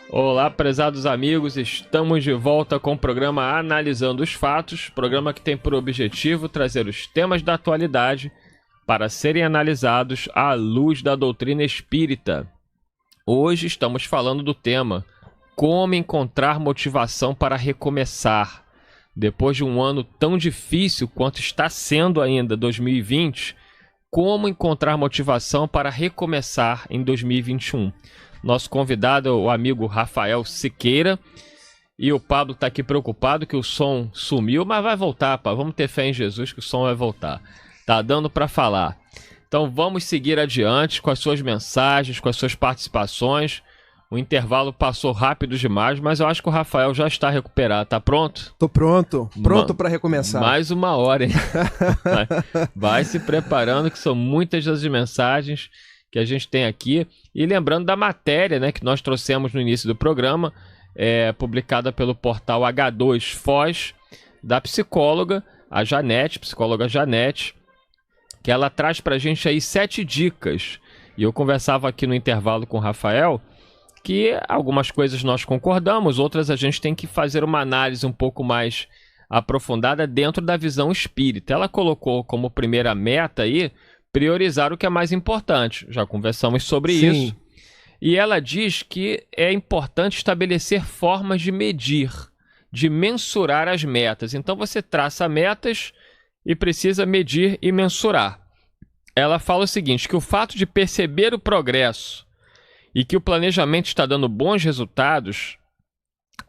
Olá, prezados amigos, estamos de volta com o programa Analisando os Fatos, programa que tem por objetivo trazer os temas da atualidade para serem analisados à luz da doutrina espírita. Hoje estamos falando do tema Como encontrar motivação para recomeçar. Depois de um ano tão difícil quanto está sendo ainda 2020, como encontrar motivação para recomeçar em 2021? Nosso convidado é o amigo Rafael Siqueira. E o Pablo está aqui preocupado que o som sumiu, mas vai voltar, pá. Vamos ter fé em Jesus que o som vai voltar. Tá dando para falar. Então vamos seguir adiante com as suas mensagens, com as suas participações. O intervalo passou rápido demais, mas eu acho que o Rafael já está recuperado. Tá pronto? Tô pronto. Pronto para recomeçar. Mais uma hora, hein? Vai se preparando, que são muitas as mensagens que a gente tem aqui. E lembrando da matéria, né, que nós trouxemos no início do programa, publicada pelo portal H2 Foz, da psicóloga, a Janete, psicóloga Janete, que ela traz pra gente aí 7 dicas. E eu conversava aqui no intervalo com o Rafael, que algumas coisas nós concordamos, outras a gente tem que fazer uma análise um pouco mais aprofundada dentro da visão espírita. Ela colocou como primeira meta aí priorizar o que é mais importante. Já conversamos sobre isso. E ela diz que é importante estabelecer formas de medir, de mensurar as metas. Então você traça metas e precisa medir e mensurar. Ela fala o seguinte, que o fato de perceber o progresso e que o planejamento está dando bons resultados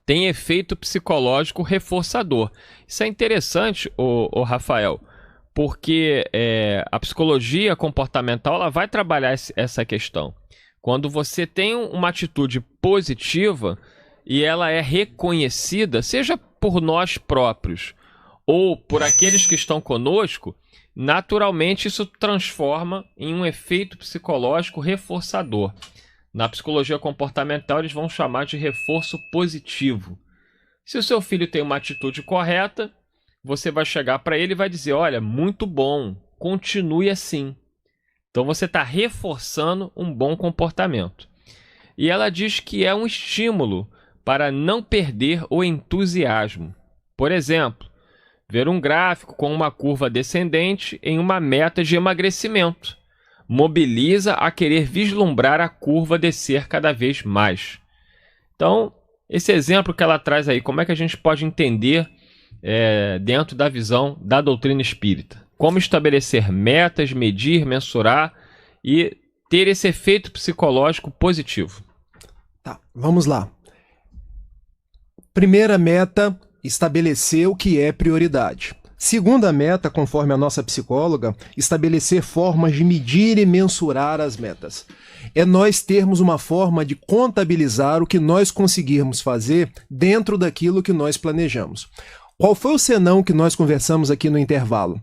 tem efeito psicológico reforçador. Isso é interessante, o Rafael, porque a psicologia comportamental ela vai trabalhar essa questão. Quando você tem uma atitude positiva e ela é reconhecida, seja por nós próprios ou por aqueles que estão conosco, naturalmente isso transforma em um efeito psicológico reforçador. Na psicologia comportamental eles vão chamar de reforço positivo. Se o seu filho tem uma atitude correta, você vai chegar para ele e vai dizer, olha, muito bom, continue assim. Então você está reforçando um bom comportamento. E ela diz que é um estímulo para não perder o entusiasmo. Por exemplo, ver um gráfico com uma curva descendente em uma meta de emagrecimento. Mobiliza a querer vislumbrar a curva descer cada vez mais. Então, esse exemplo que ela traz aí, como é que a gente pode entender dentro da visão da doutrina espírita? Como estabelecer metas, medir, mensurar e ter esse efeito psicológico positivo? Tá, vamos lá. Primeira meta, estabelecer o que é prioridade. Segunda meta, conforme a nossa psicóloga, estabelecer formas de medir e mensurar as metas. É nós termos uma forma de contabilizar o que nós conseguirmos fazer dentro daquilo que nós planejamos. Qual foi o senão que nós conversamos aqui no intervalo?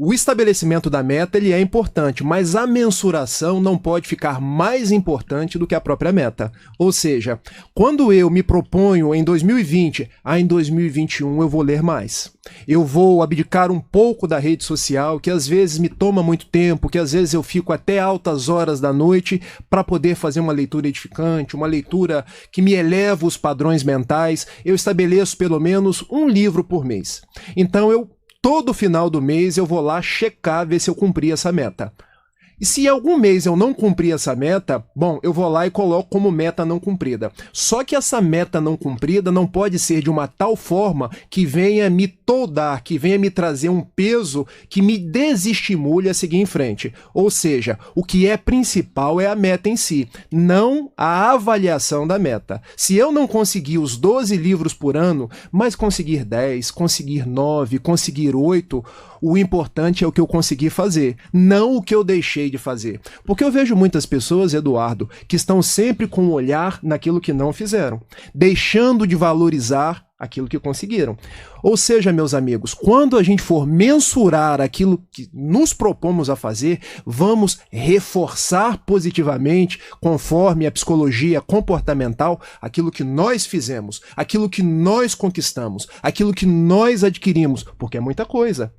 O estabelecimento da meta ele é importante, mas a mensuração não pode ficar mais importante do que a própria meta. Ou seja, quando eu me proponho em 2020, em 2021 eu vou ler mais. Eu vou abdicar um pouco da rede social, que às vezes me toma muito tempo, que às vezes eu fico até altas horas da noite para poder fazer uma leitura edificante, uma leitura que me eleva os padrões mentais. Eu estabeleço pelo menos um livro por mês. Então todo final do mês eu vou lá checar, ver se eu cumpri essa meta. E se algum mês eu não cumprir essa meta, bom, eu vou lá e coloco como meta não cumprida. Só que essa meta não cumprida não pode ser de uma tal forma que venha me toldar, que venha me trazer um peso que me desestimule a seguir em frente. Ou seja, o que é principal é a meta em si, não a avaliação da meta. Se eu não conseguir os 12 livros por ano, mas conseguir 10, conseguir 9, conseguir 8, o importante é o que eu consegui fazer, não o que eu deixei de fazer. Porque eu vejo muitas pessoas, Eduardo, que estão sempre com o olhar naquilo que não fizeram, deixando de valorizar aquilo que conseguiram. Ou seja, meus amigos, quando a gente for mensurar aquilo que nos propomos a fazer, vamos reforçar positivamente, conforme a psicologia comportamental, aquilo que nós fizemos, aquilo que nós conquistamos, aquilo que nós adquirimos, porque é muita coisa.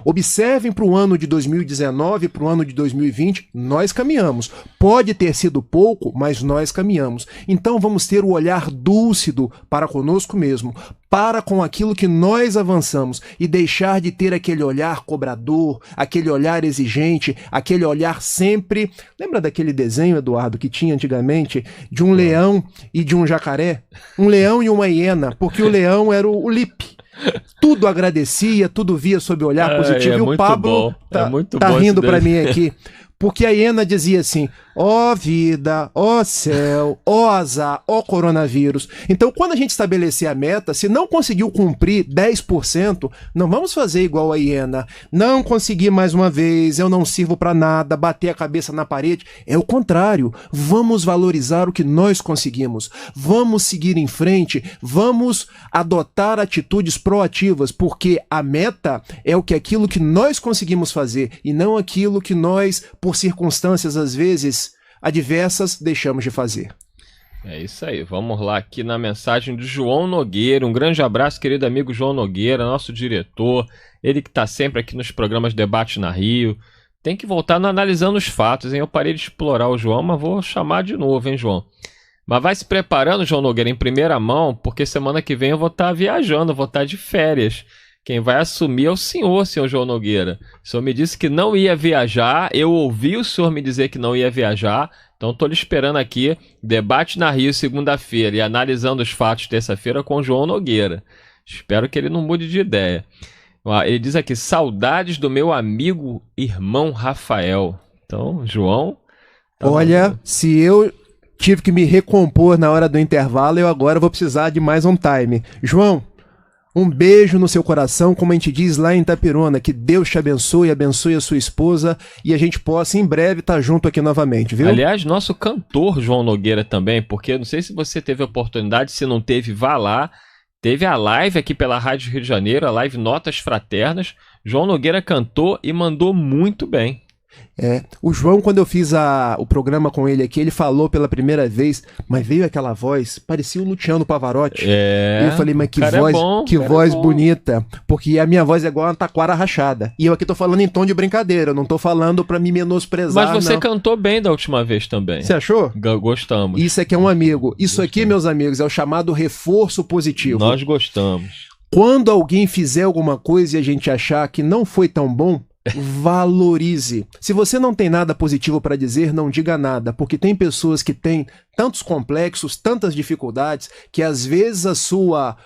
Observem para o ano de 2019, para o ano de 2020, nós caminhamos. Pode ter sido pouco, mas nós caminhamos. Então vamos ter o olhar lúcido para conosco mesmo, para com aquilo que nós avançamos e deixar de ter aquele olhar cobrador, aquele olhar exigente, aquele olhar sempre... Lembra daquele desenho, Eduardo, que tinha antigamente de um leão e de um jacaré? Um leão e uma hiena, porque o leão era o Lipe. Tudo agradecia, tudo via sob o olhar positivo. E o Pablo tá rindo para mim aqui. Porque a hiena dizia assim, ó vida, ó céu, ó azar, ó coronavírus. Então, quando a gente estabelecer a meta, se não conseguiu cumprir 10%, não vamos fazer igual a hiena. Não consegui mais uma vez, eu não sirvo para nada, bater a cabeça na parede. É o contrário. Vamos valorizar o que nós conseguimos. Vamos seguir em frente, vamos adotar atitudes proativas, porque a meta é aquilo que nós conseguimos fazer e não aquilo que nós, por circunstâncias às vezes adversas, deixamos de fazer. É isso aí, vamos lá aqui na mensagem do João Nogueira. Um grande abraço, querido amigo João Nogueira, nosso diretor, ele que está sempre aqui nos programas Debate na Rio. Tem que voltar no Analisando os Fatos, hein? Eu parei de explorar o João, mas vou chamar de novo, hein, João? Mas vai se preparando, João Nogueira, em primeira mão, porque semana que vem eu vou estar viajando, vou estar de férias. Quem vai assumir é o senhor João Nogueira. O senhor me disse que não ia viajar, eu ouvi o senhor me dizer que não ia viajar, então estou lhe esperando aqui, Debate na Rio, segunda-feira, e Analisando os Fatos, terça-feira, com o João Nogueira. Espero que ele não mude de ideia. Ele diz aqui, saudades do meu amigo irmão Rafael. Então, João... Olha, se eu tive que me recompor na hora do intervalo, eu agora vou precisar de mais um time. João, um beijo no seu coração, como a gente diz lá em Itapirona, que Deus te abençoe, abençoe a sua esposa e a gente possa em breve estar junto aqui novamente, viu? Aliás, nosso cantor João Nogueira também, porque não sei se você teve a oportunidade, se não teve, vá lá. Teve a live aqui pela Rádio Rio de Janeiro, a live Notas Fraternas. João Nogueira cantou e mandou muito bem. O João, quando eu fiz o programa com ele aqui, ele falou pela primeira vez, mas veio aquela voz, parecia o Luciano Pavarotti. E eu falei, mas que voz bonita, porque a minha voz é igual uma taquara rachada. E eu aqui tô falando em tom de brincadeira, eu não tô falando pra me menosprezar. Mas você cantou bem da última vez também. Você achou? Gostamos. Isso aqui é um amigo. Isso aqui, meus amigos, é o chamado reforço positivo. Nós gostamos. Quando alguém fizer alguma coisa e a gente achar que não foi tão bom, valorize. Se você não tem nada positivo para dizer, não diga nada, porque tem pessoas que têm tantos complexos, tantas dificuldades, que às vezes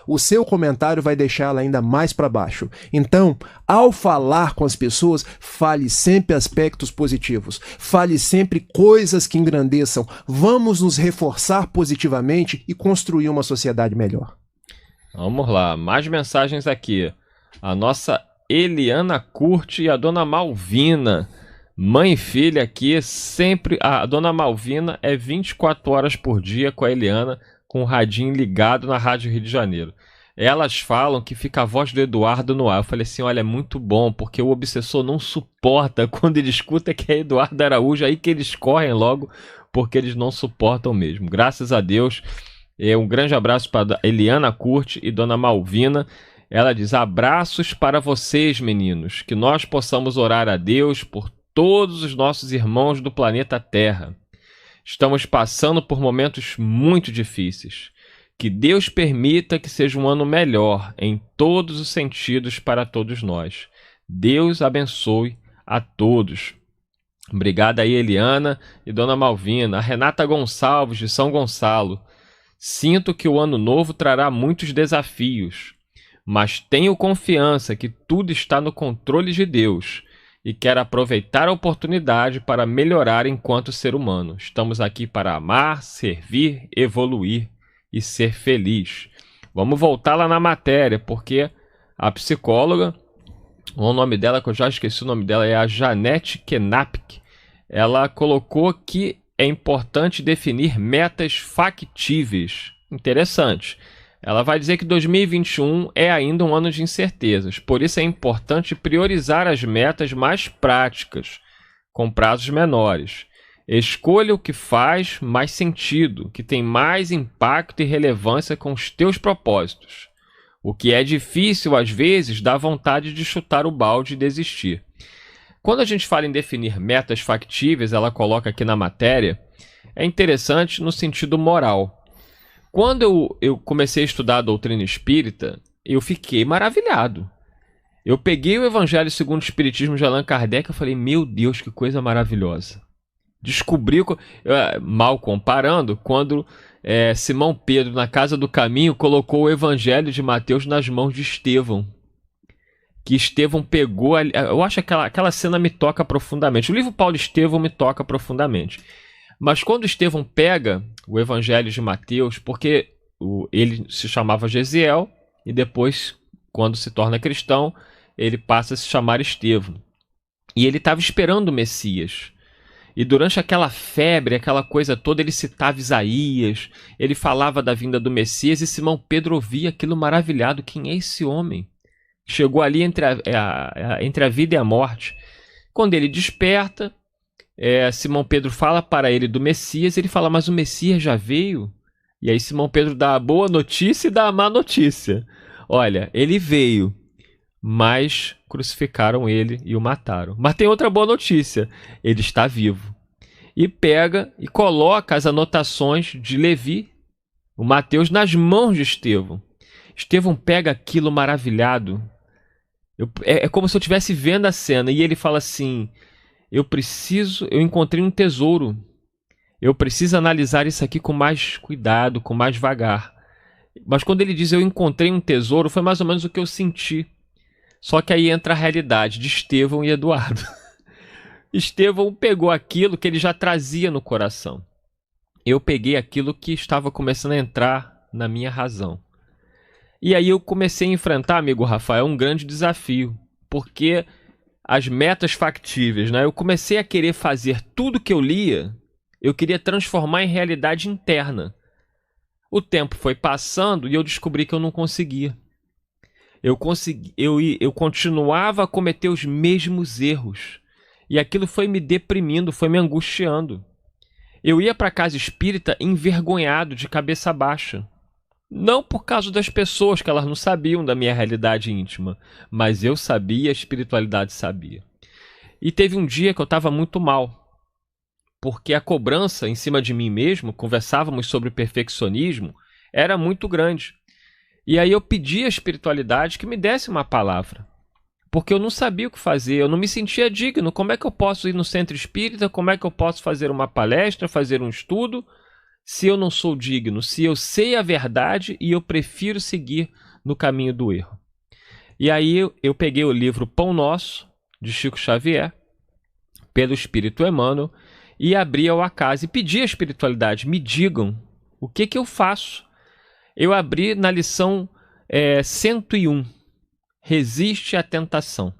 o seu comentário vai deixá-la ainda mais para baixo. Então, ao falar com as pessoas, fale sempre aspectos positivos, fale sempre coisas que engrandeçam. Vamos nos reforçar positivamente e construir uma sociedade melhor. Vamos lá, mais mensagens aqui. A nossa Eliana Curte e a dona Malvina, mãe e filha aqui, sempre. A dona Malvina é 24 horas por dia com a Eliana, com o radinho ligado na Rádio Rio de Janeiro. Elas falam que fica a voz do Eduardo no ar. Eu falei assim, olha, é muito bom, porque o obsessor não suporta quando ele escuta que é Eduardo Araújo, aí que eles correm logo, porque eles não suportam mesmo. Graças a Deus, um grande abraço para Eliana Curte e dona Malvina. Ela diz, abraços para vocês, meninos, que nós possamos orar a Deus por todos os nossos irmãos do planeta Terra. Estamos passando por momentos muito difíceis. Que Deus permita que seja um ano melhor em todos os sentidos para todos nós. Deus abençoe a todos. Obrigada aí, Eliana e dona Malvina. A Renata Gonçalves, de São Gonçalo. Sinto que o ano novo trará muitos desafios, mas tenho confiança que tudo está no controle de Deus e quero aproveitar a oportunidade para melhorar enquanto ser humano. Estamos aqui para amar, servir, evoluir e ser feliz. Vamos voltar lá na matéria, porque a psicóloga, o nome dela, que eu já esqueci o nome dela, é a Janete Kenapik. Ela colocou que é importante definir metas factíveis. Interessante. Ela vai dizer que 2021 é ainda um ano de incertezas, por isso é importante priorizar as metas mais práticas, com prazos menores. Escolha o que faz mais sentido, que tem mais impacto e relevância com os teus propósitos. O que é difícil, às vezes, dá vontade de chutar o balde e desistir. Quando a gente fala em definir metas factíveis, ela coloca aqui na matéria, é interessante no sentido moral. Quando eu comecei a estudar a doutrina espírita, eu fiquei maravilhado. Eu peguei o Evangelho segundo o Espiritismo de Allan Kardec e falei, meu Deus, que coisa maravilhosa. Descobri, mal comparando, quando Simão Pedro, na Casa do Caminho, colocou o Evangelho de Mateus nas mãos de Estevão. Que Estevão pegou... Eu acho que aquela cena me toca profundamente. O livro Paulo Estevão me toca profundamente. Mas quando Estevão pega o Evangelho de Mateus, porque ele se chamava Gesiel, e depois, quando se torna cristão, ele passa a se chamar Estevão. E ele estava esperando o Messias. E durante aquela febre, aquela coisa toda, ele citava Isaías, ele falava da vinda do Messias, e Simão Pedro ouvia aquilo maravilhado. Quem é esse homem? Chegou ali entre a vida e a morte. Quando ele desperta, Simão Pedro fala para ele do Messias, ele fala, mas o Messias já veio? E aí Simão Pedro dá a boa notícia e dá a má notícia. Olha, ele veio, mas crucificaram ele e o mataram. Mas tem outra boa notícia, ele está vivo. E pega e coloca as anotações de Levi, o Mateus, nas mãos de Estevão. Estevão pega aquilo maravilhado. É como se eu estivesse vendo a cena, e ele fala assim, eu encontrei um tesouro. Eu preciso analisar isso aqui com mais cuidado, com mais vagar. Mas quando ele diz eu encontrei um tesouro, foi mais ou menos o que eu senti. Só que aí entra a realidade de Estevão e Eduardo. Estevão pegou aquilo que ele já trazia no coração. Eu peguei aquilo que estava começando a entrar na minha razão. E aí eu comecei a enfrentar, amigo Rafael, um grande desafio. Porque as metas factíveis, né? Eu comecei a querer fazer tudo que eu lia, eu queria transformar em realidade interna. O tempo foi passando e eu descobri que eu não conseguia. Eu continuava a cometer os mesmos erros. E aquilo foi me deprimindo, foi me angustiando. Eu ia para a casa espírita envergonhado, de cabeça baixa. Não por causa das pessoas, que elas não sabiam da minha realidade íntima. Mas eu sabia, a espiritualidade sabia. E teve um dia que eu estava muito mal. Porque a cobrança em cima de mim mesmo, conversávamos sobre perfeccionismo, era muito grande. E aí eu pedi à espiritualidade que me desse uma palavra. Porque eu não sabia o que fazer, eu não me sentia digno. Como é que eu posso ir no centro espírita? Como é que eu posso fazer uma palestra, fazer um estudo, se eu não sou digno? Se eu sei a verdade e eu prefiro seguir no caminho do erro. E aí eu peguei o livro Pão Nosso, de Chico Xavier, pelo Espírito Emmanuel, e abri ao acaso e pedi à espiritualidade, me digam o que eu faço. Eu abri na lição 101, resiste à tentação.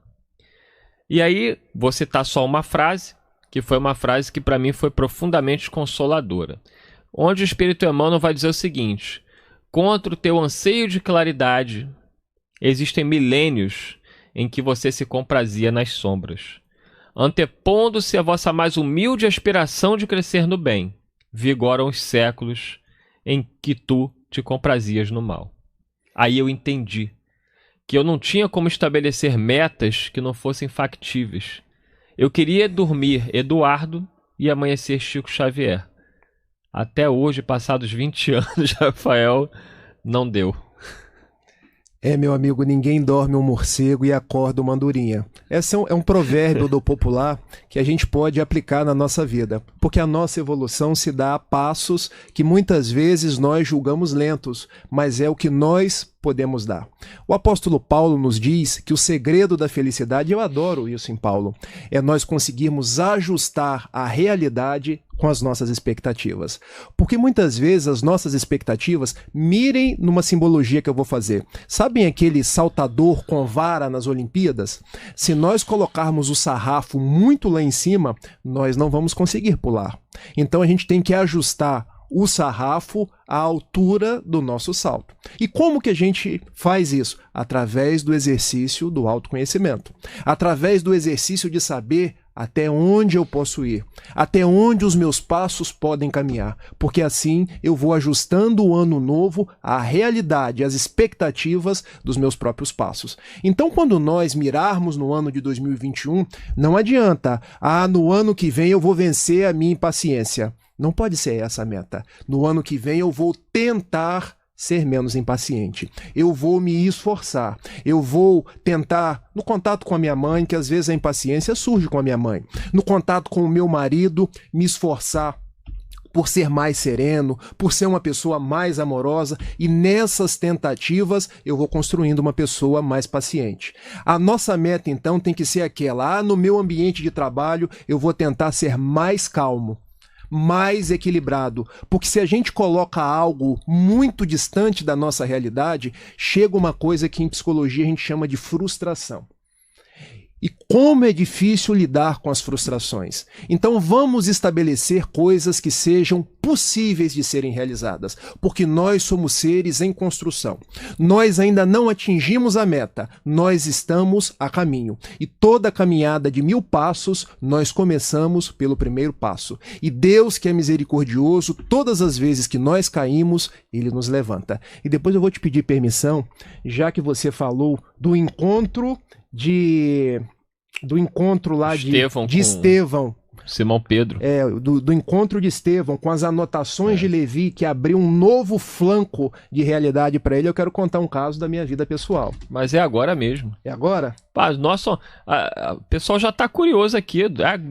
E aí vou citar só uma frase, que foi uma frase que para mim foi profundamente consoladora. Onde o Espírito Emmanuel vai dizer o seguinte, contra o teu anseio de claridade, existem milênios em que você se comprazia nas sombras. Antepondo-se a vossa mais humilde aspiração de crescer no bem, vigoram os séculos em que tu te comprazias no mal. Aí eu entendi que eu não tinha como estabelecer metas que não fossem factíveis. Eu queria dormir Eduardo e amanhecer Chico Xavier. Até hoje, passados 20 anos, Rafael, não deu. Meu amigo, ninguém dorme um morcego e acorda uma andorinha. Esse é um provérbio do popular que a gente pode aplicar na nossa vida, porque a nossa evolução se dá a passos que muitas vezes nós julgamos lentos, mas é o que nós podemos dar. O apóstolo Paulo nos diz que o segredo da felicidade, eu adoro isso em Paulo, é nós conseguirmos ajustar a realidade com as nossas expectativas. Porque muitas vezes as nossas expectativas, mirem numa simbologia que eu vou fazer. Sabem aquele saltador com vara nas Olimpíadas? Se nós colocarmos o sarrafo muito lá em cima, nós não vamos conseguir pular. Então a gente tem que ajustar o sarrafo à altura do nosso salto. E como que a gente faz isso? Através do exercício do autoconhecimento. Através do exercício de saber até onde eu posso ir, até onde os meus passos podem caminhar, porque assim eu vou ajustando o ano novo à realidade, às expectativas dos meus próprios passos. Então, quando nós mirarmos no ano de 2021, não adianta, no ano que vem eu vou vencer a minha impaciência. Não pode ser essa a meta. No ano que vem eu vou tentar ser menos impaciente. Eu vou me esforçar. Eu vou tentar, no contato com a minha mãe, que às vezes a impaciência surge com a minha mãe, no contato com o meu marido, me esforçar por ser mais sereno, por ser uma pessoa mais amorosa, e nessas tentativas eu vou construindo uma pessoa mais paciente. A nossa meta, então, tem que ser aquela: no meu ambiente de trabalho eu vou tentar ser mais calmo, mais equilibrado, porque se a gente coloca algo muito distante da nossa realidade, chega uma coisa que em psicologia a gente chama de frustração. E como é difícil lidar com as frustrações. Então vamos estabelecer coisas que sejam possíveis de serem realizadas, porque nós somos seres em construção. Nós ainda não atingimos a meta, nós estamos a caminho. E toda caminhada de 1000 passos, nós começamos pelo primeiro passo. E Deus, que é misericordioso, todas as vezes que nós caímos, Ele nos levanta. E depois eu vou te pedir permissão, já que você falou do encontro lá de Estevão. Simão Pedro. Do encontro de Estevão com as anotações de Levi, que abriu um novo flanco de realidade para ele. Eu quero contar um caso da minha vida pessoal. Mas é agora mesmo. É agora? Nossa, o pessoal já está curioso aqui.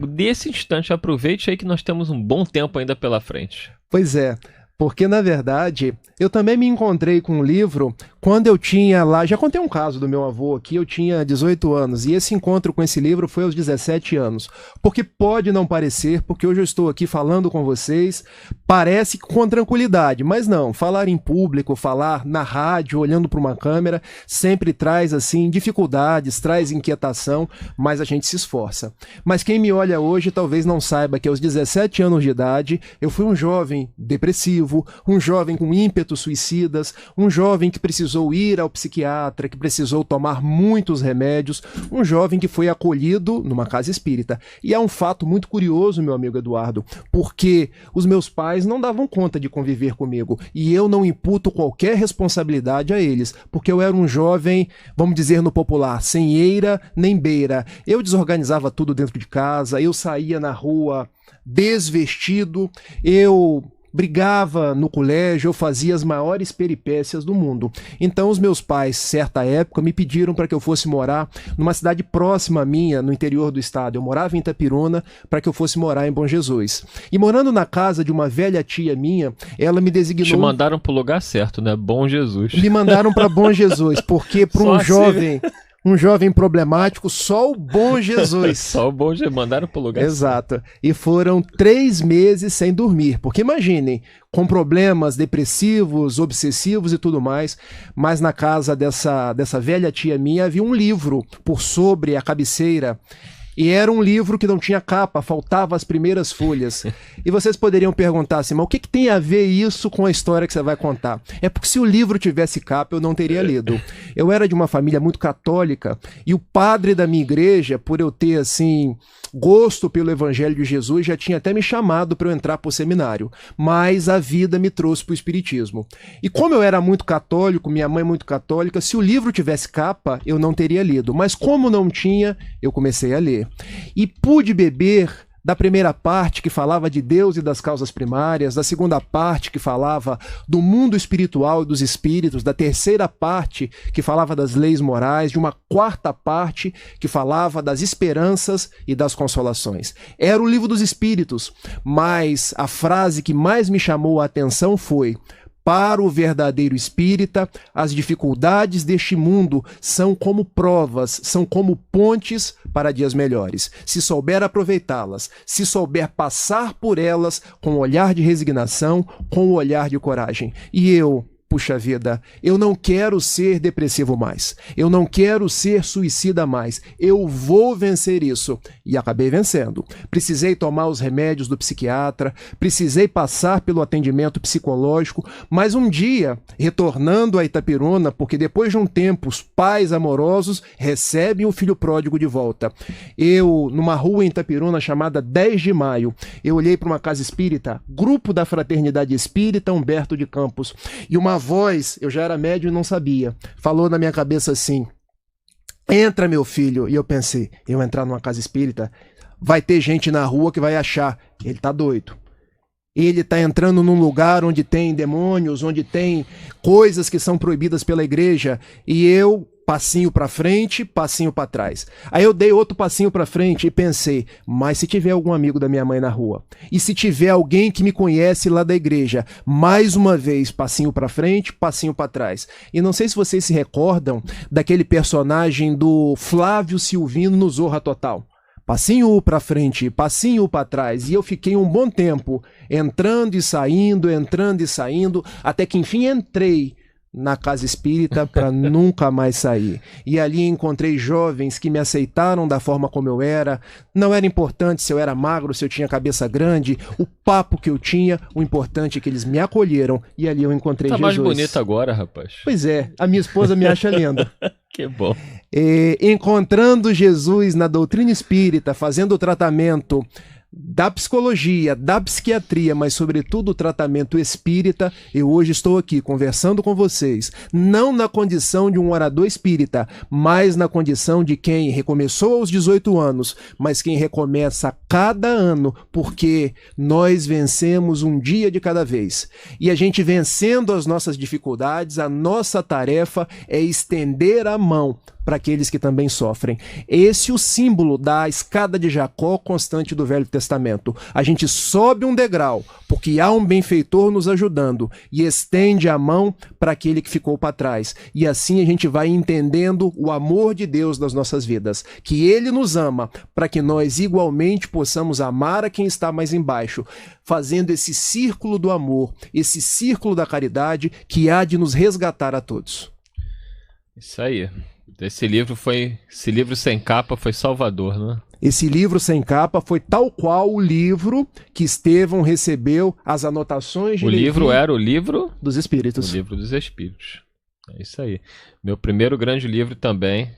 Desse instante, aproveite aí que nós temos um bom tempo ainda pela frente. Pois é. Porque, na verdade, eu também me encontrei com um livro quando eu tinha lá... Já contei um caso do meu avô aqui, eu tinha 18 anos, e esse encontro com esse livro foi aos 17 anos. Porque pode não parecer, porque hoje eu estou aqui falando com vocês, parece com tranquilidade, mas não. Falar em público, falar na rádio, olhando para uma câmera, sempre traz, assim, dificuldades, traz inquietação, mas a gente se esforça. Mas quem me olha hoje talvez não saiba que aos 17 anos de idade, eu fui um jovem depressivo, um jovem com ímpetos suicidas, um jovem que precisou ir ao psiquiatra, que precisou tomar muitos remédios, um jovem que foi acolhido numa casa espírita. E é um fato muito curioso, meu amigo Eduardo, porque os meus pais não davam conta de conviver comigo, e eu não imputo qualquer responsabilidade a eles, porque eu era um jovem, vamos dizer no popular, sem eira nem beira. Eu desorganizava tudo dentro de casa, eu saía na rua desvestido, eu brigava no colégio, eu fazia as maiores peripécias do mundo. Então os meus pais, certa época, me pediram para que eu fosse morar numa cidade próxima à minha, no interior do estado. Eu morava em Itapiruna, para que eu fosse morar em Bom Jesus. E morando na casa de uma velha tia minha, ela me designou... Te mandaram pro lugar certo, né? Bom Jesus. Me mandaram para Bom Jesus, porque para um jovem... Um jovem problemático, só o Bom Jesus. Só o Bom Jesus, mandaram pro lugar. Exato. E foram 3 meses sem dormir. Porque imaginem, com problemas depressivos, obsessivos e tudo mais, mas na casa dessa velha tia minha havia um livro por sobre a cabeceira. E era um livro que não tinha capa, faltava as primeiras folhas. E vocês poderiam perguntar assim, mas o que tem a ver isso com a história que você vai contar? É porque se o livro tivesse capa, eu não teria lido. Eu era de uma família muito católica, e o padre da minha igreja, por eu ter, assim, gosto pelo Evangelho de Jesus, já tinha até me chamado para eu entrar para o seminário. Mas a vida me trouxe para o Espiritismo. E como eu era muito católico, minha mãe muito católica, se o livro tivesse capa, eu não teria lido. Mas como não tinha, eu comecei a ler. E pude beber da primeira parte, que falava de Deus e das causas primárias, da segunda parte, que falava do mundo espiritual e dos espíritos, da terceira parte, que falava das leis morais, de uma quarta parte, que falava das esperanças e das consolações. Era o livro dos espíritos, mas a frase que mais me chamou a atenção foi: para o verdadeiro espírita, as dificuldades deste mundo são como provas, são como pontes para dias melhores. Se souber aproveitá-las, se souber passar por elas com um olhar de resignação, com um olhar de coragem. E eu, puxa vida, eu não quero ser depressivo mais, eu não quero ser suicida mais, eu vou vencer isso. E acabei vencendo. Precisei tomar os remédios do psiquiatra, precisei passar pelo atendimento psicológico, mas um dia, retornando a Itapiruna, porque depois de um tempo os pais amorosos recebem o filho pródigo de volta. Eu, numa rua em Itapiruna chamada 10 de Maio, eu olhei para uma casa espírita, grupo da Fraternidade Espírita Humberto de Campos, e uma voz, eu já era médium e não sabia, falou na minha cabeça assim: entra, meu filho. E eu pensei, eu entrar numa casa espírita, vai ter gente na rua que vai achar, ele tá doido. Ele está entrando num lugar onde tem demônios, onde tem coisas que são proibidas pela igreja, e eu, passinho para frente, passinho para trás. Aí eu dei outro passinho para frente e pensei, mas se tiver algum amigo da minha mãe na rua, e se tiver alguém que me conhece lá da igreja, mais uma vez, passinho para frente, passinho para trás. E não sei se vocês se recordam daquele personagem do Flávio Silvino no Zorra Total. Passinho para frente, passinho para trás, e eu fiquei um bom tempo entrando e saindo, até que enfim entrei na casa espírita para nunca mais sair. E ali encontrei jovens que me aceitaram da forma como eu era. Não era importante se eu era magro, se eu tinha cabeça grande, o papo que eu tinha, o importante é que eles me acolheram e ali eu encontrei Jesus. Tá mais bonito agora, rapaz. Pois é, a minha esposa me acha linda. Que bom. Encontrando Jesus na doutrina espírita, fazendo o tratamento da psicologia, da psiquiatria, mas sobretudo o tratamento espírita, eu hoje estou aqui conversando com vocês, não na condição de um orador espírita, mas na condição de quem recomeçou aos 18 anos, mas quem recomeça a cada ano, porque nós vencemos um dia de cada vez. E a gente vencendo as nossas dificuldades, a nossa tarefa é estender a mão para aqueles que também sofrem. Esse é o símbolo da escada de Jacó constante do Velho Testamento. A gente sobe um degrau, porque há um benfeitor nos ajudando, e estende a mão para aquele que ficou para trás. E assim a gente vai entendendo o amor de Deus nas nossas vidas, que Ele nos ama, para que nós igualmente possamos amar a quem está mais embaixo, fazendo esse círculo do amor, esse círculo da caridade que há de nos resgatar a todos. Isso aí. Esse livro sem capa foi salvador, né? Esse livro sem capa foi tal qual o livro que Estevão recebeu as anotações de Levi. O livro era o livro dos Espíritos. O livro dos Espíritos. É isso aí. Meu primeiro grande livro também,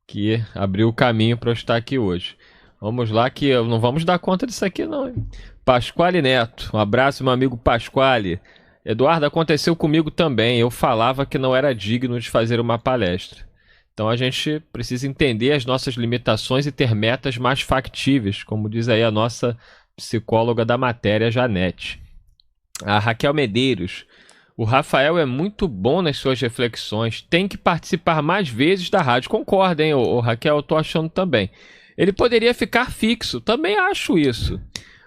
que abriu o caminho para eu estar aqui hoje. Vamos lá, que não vamos dar conta disso aqui não, hein? Pasquale Neto. Um abraço, meu amigo Pasquale. Eduardo, aconteceu comigo também. Eu falava que não era digno de fazer uma palestra. Então a gente precisa entender as nossas limitações e ter metas mais factíveis, como diz aí a nossa psicóloga da matéria, Janete. A Raquel Medeiros. O Rafael é muito bom nas suas reflexões, tem que participar mais vezes da rádio. Concorda, hein, Raquel? Eu tô achando também. Ele poderia ficar fixo, também acho isso.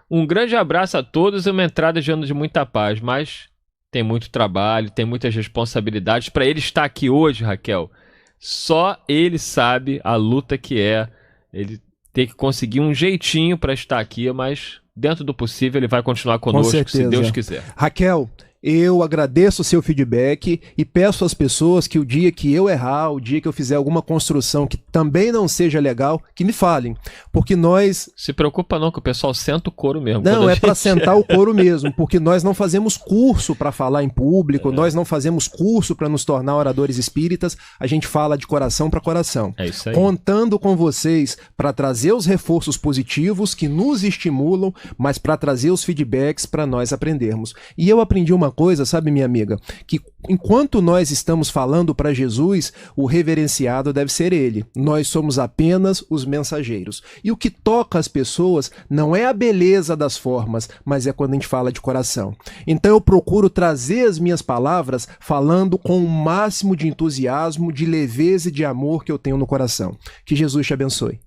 Um grande abraço a todos e uma entrada de ano de muita paz, mas tem muito trabalho, tem muitas responsabilidades. Para ele estar aqui hoje, Raquel, só ele sabe a luta que é. Ele tem que conseguir um jeitinho para estar aqui, mas dentro do possível ele vai continuar conosco, se Deus quiser. Raquel, eu agradeço o seu feedback e peço às pessoas que o dia que eu errar, o dia que eu fizer alguma construção que também não seja legal, que me falem, porque nós... Se preocupa não, que o pessoal senta o couro mesmo. Não, é para sentar o couro mesmo, porque nós não fazemos curso para falar em público, nós não fazemos curso para nos tornar oradores espíritas, a gente fala de coração para coração. É isso aí. Contando com vocês para trazer os reforços positivos que nos estimulam, mas para trazer os feedbacks para nós aprendermos. E eu aprendi uma coisa, sabe, minha amiga, que enquanto nós estamos falando para Jesus, o reverenciado deve ser ele. Nós somos apenas os mensageiros. E o que toca as pessoas não é a beleza das formas, mas é quando a gente fala de coração. Então eu procuro trazer as minhas palavras falando com o máximo de entusiasmo, de leveza e de amor que eu tenho no coração. Que Jesus te abençoe.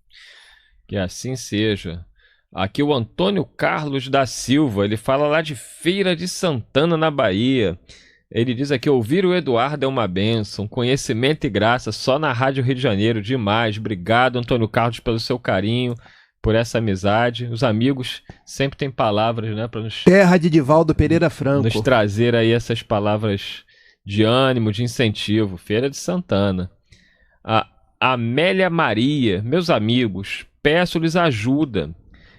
Que assim seja. Aqui o Antônio Carlos da Silva, ele fala lá de Feira de Santana, na Bahia. Ele diz aqui, ouvir o Eduardo é uma bênção, conhecimento e graça só na Rádio Rio de Janeiro, demais. Obrigado, Antônio Carlos, pelo seu carinho, por essa amizade. Os amigos sempre têm palavras, né, para nos... Terra de Divaldo Pereira Franco. Nos trazer aí essas palavras de ânimo, de incentivo. Feira de Santana. A Amélia Maria, meus amigos, peço-lhes ajuda.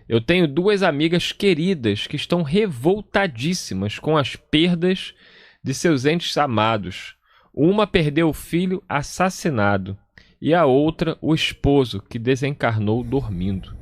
Eu tenho 2 amigas queridas que estão revoltadíssimas com as perdas de seus entes amados. Uma perdeu o filho assassinado e a outra o esposo que desencarnou dormindo.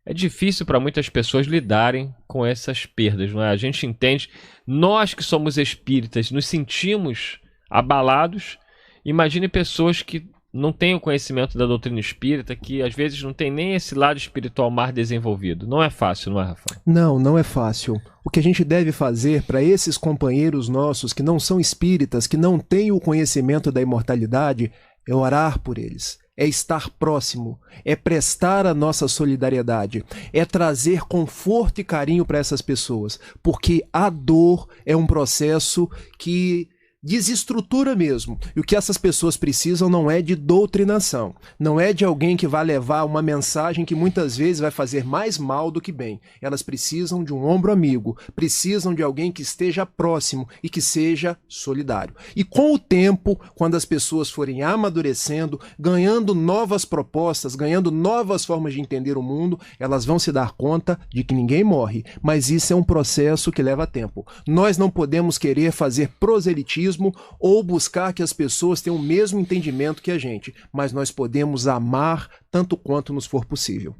É difícil para muitas pessoas lidarem com essas perdas, não é? A gente entende, nós que somos espíritas nos sentimos abalados. Imagine pessoas que não têm o conhecimento da doutrina espírita, que às vezes não tem nem esse lado espiritual mais desenvolvido. Não é fácil, não é, Rafael? Não, não é fácil. O que a gente deve fazer para esses companheiros nossos que não são espíritas, que não têm o conhecimento da imortalidade, é orar por eles. É estar próximo, é prestar a nossa solidariedade, é trazer conforto e carinho para essas pessoas, porque a dor é um processo que desestrutura mesmo. E o que essas pessoas precisam não é de doutrinação, não é de alguém que vai levar uma mensagem que muitas vezes vai fazer mais mal do que bem. Elas precisam de um ombro amigo, precisam de alguém que esteja próximo e que seja solidário. E com o tempo, quando as pessoas forem amadurecendo, ganhando novas propostas, ganhando novas formas de entender o mundo, elas vão se dar conta de que ninguém morre, mas isso é um processo que leva tempo. Nós não podemos querer fazer proselitismo ou buscar que as pessoas tenham o mesmo entendimento que a gente, mas nós podemos amar tanto quanto nos for possível.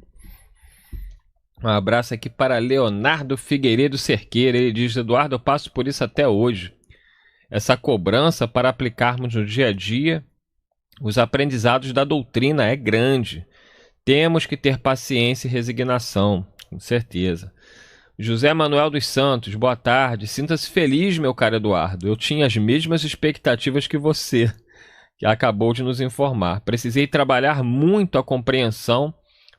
Um abraço aqui para Leonardo Figueiredo Cerqueira. Ele diz: Eduardo, eu passo por isso até hoje. Essa cobrança para aplicarmos no dia a dia os aprendizados da doutrina é grande. Temos que ter paciência e resignação, com certeza. José Manuel dos Santos, boa tarde. Sinta-se feliz, meu caro Eduardo. Eu tinha as mesmas expectativas que você, que acabou de nos informar. Precisei trabalhar muito a compreensão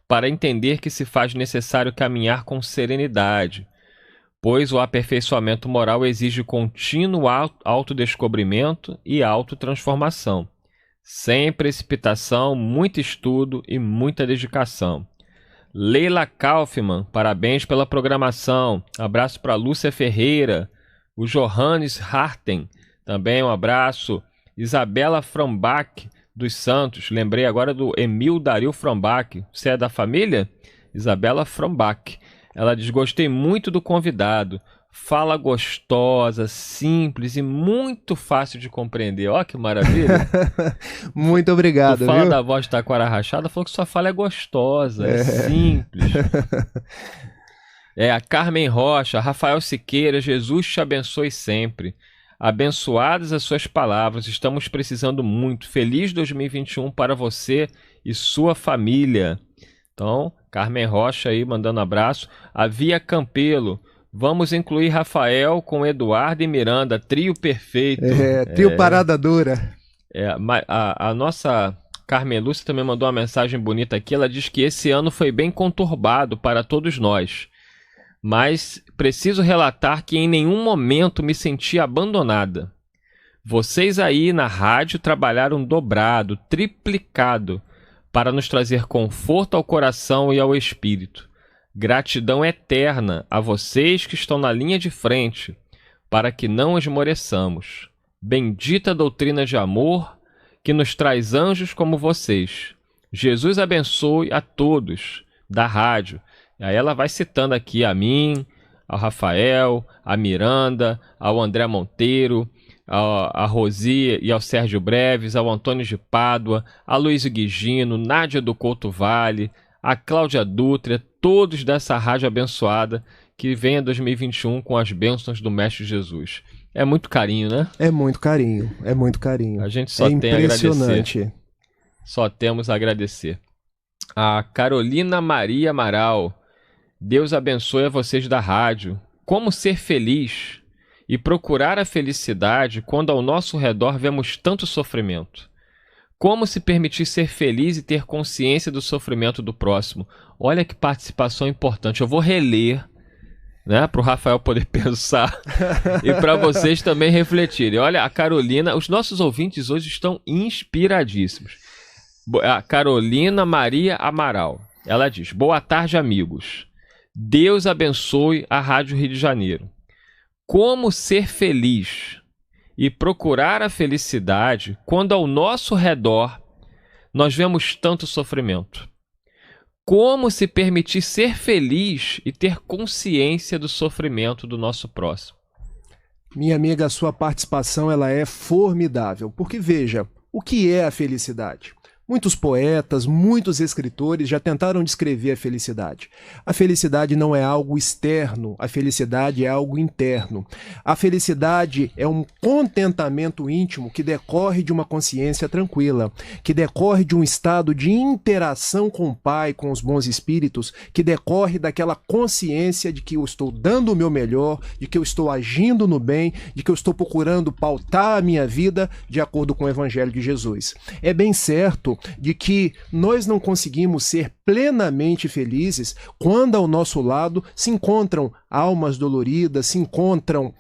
para entender que se faz necessário caminhar com serenidade, pois o aperfeiçoamento moral exige contínuo autodescobrimento e autotransformação. Sem precipitação, muito estudo e muita dedicação. Leila Kaufmann, parabéns pela programação. Abraço para Lúcia Ferreira. O Johannes Harten, também um abraço. Isabela Frambach dos Santos. Lembrei agora do Emil Dario Frambach. Você é da família? Isabela Frambach. Ela diz: gostei muito do convidado. Fala gostosa, simples e muito fácil de compreender. Ó, que maravilha. Muito obrigado. Tu fala viu? da voz de Taquara Rachada, falou que sua fala é gostosa, é simples. A Carmen Rocha, Rafael Siqueira, Jesus te abençoe sempre. Abençoadas as suas palavras, estamos precisando muito. Feliz 2021 para você e sua família. Então, Carmen Rocha aí mandando abraço. A Via Campelo. Vamos incluir Rafael com Eduardo e Miranda, trio perfeito. Trio Parada Dura. A nossa Carmen Lúcia também mandou uma mensagem bonita aqui. Ela diz que esse ano foi bem conturbado para todos nós. Mas preciso relatar que em nenhum momento me senti abandonada. Vocês aí na rádio trabalharam dobrado, triplicado, para nos trazer conforto ao coração e ao espírito. Gratidão eterna a vocês que estão na linha de frente, para que não esmoreçamos. Bendita doutrina de amor que nos traz anjos como vocês. Jesus abençoe a todos da rádio. E aí ela vai citando aqui a mim, ao Rafael, a Miranda, ao André Monteiro, a Rosi e ao Sérgio Breves, ao Antônio de Pádua, a Luísa Guigino, Nádia do Couto Vale, a Cláudia Dutra, todos dessa rádio abençoada que venha 2021 com as bênçãos do Mestre Jesus. É muito carinho, né? É muito carinho, é muito carinho. A gente só tem a impressionante. agradecer. Só temos a agradecer. A Carolina Maria Amaral. Deus abençoe a vocês da rádio. Como ser feliz e procurar a felicidade quando ao nosso redor vemos tanto sofrimento? Como se permitir ser feliz e ter consciência do sofrimento do próximo? Olha que participação importante. Eu vou reler, né, para o Rafael poder pensar e para vocês também refletirem. Olha, a Carolina, os nossos ouvintes hoje estão inspiradíssimos. A Carolina Maria Amaral, ela diz: boa tarde, amigos. Deus abençoe a Rádio Rio de Janeiro. Como ser feliz e procurar a felicidade quando ao nosso redor nós vemos tanto sofrimento? Como se permitir ser feliz e ter consciência do sofrimento do nosso próximo? Minha amiga, a sua participação ela é formidável, porque veja, o que é a felicidade? Muitos poetas, muitos escritores já tentaram descrever a felicidade. A felicidade não é algo externo, a felicidade é algo interno. A felicidade é um contentamento íntimo que decorre de uma consciência tranquila, que decorre de um estado de interação com o Pai, com os bons espíritos, que decorre daquela consciência de que eu estou dando o meu melhor, de que eu estou agindo no bem, de que eu estou procurando pautar a minha vida de acordo com o Evangelho de Jesus. É bem certo de que nós não conseguimos ser plenamente felizes quando ao nosso lado se encontram almas doloridas, se encontram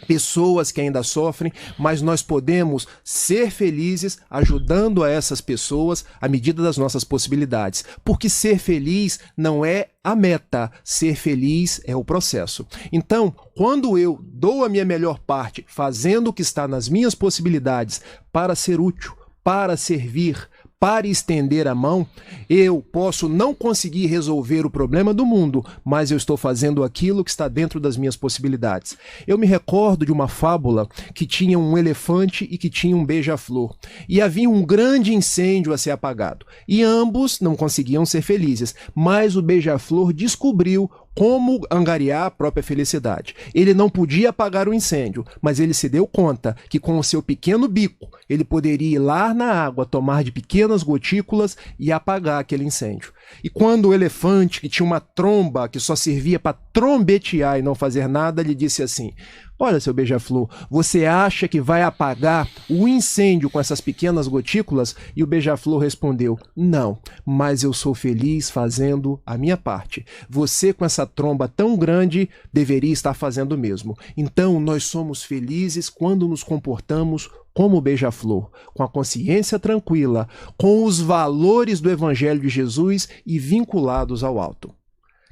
pessoas que ainda sofrem, mas nós podemos ser felizes ajudando a essas pessoas à medida das nossas possibilidades. Porque ser feliz não é a meta, ser feliz é o processo. Então, quando eu dou a minha melhor parte, fazendo o que está nas minhas possibilidades para ser útil, para servir, para estender a mão, eu posso não conseguir resolver o problema do mundo, mas eu estou fazendo aquilo que está dentro das minhas possibilidades. Eu me recordo de uma fábula que tinha um elefante e que tinha um beija-flor. E havia um grande incêndio a ser apagado. E ambos não conseguiam ser felizes, mas o beija-flor descobriu como angariar a própria felicidade. Ele não podia apagar o incêndio, mas ele se deu conta que com o seu pequeno bico, ele poderia ir lá na água, tomar de pequenas gotículas e apagar aquele incêndio. E quando o elefante, que tinha uma tromba que só servia para trombetear e não fazer nada, lhe disse assim: olha, seu beija-flor, você acha que vai apagar o incêndio com essas pequenas gotículas? E o beija-flor respondeu: não, mas eu sou feliz fazendo a minha parte. Você, com essa tromba tão grande, deveria estar fazendo o mesmo. Então, nós somos felizes quando nos comportamos como o beija-flor, com a consciência tranquila, com os valores do Evangelho de Jesus e vinculados ao alto.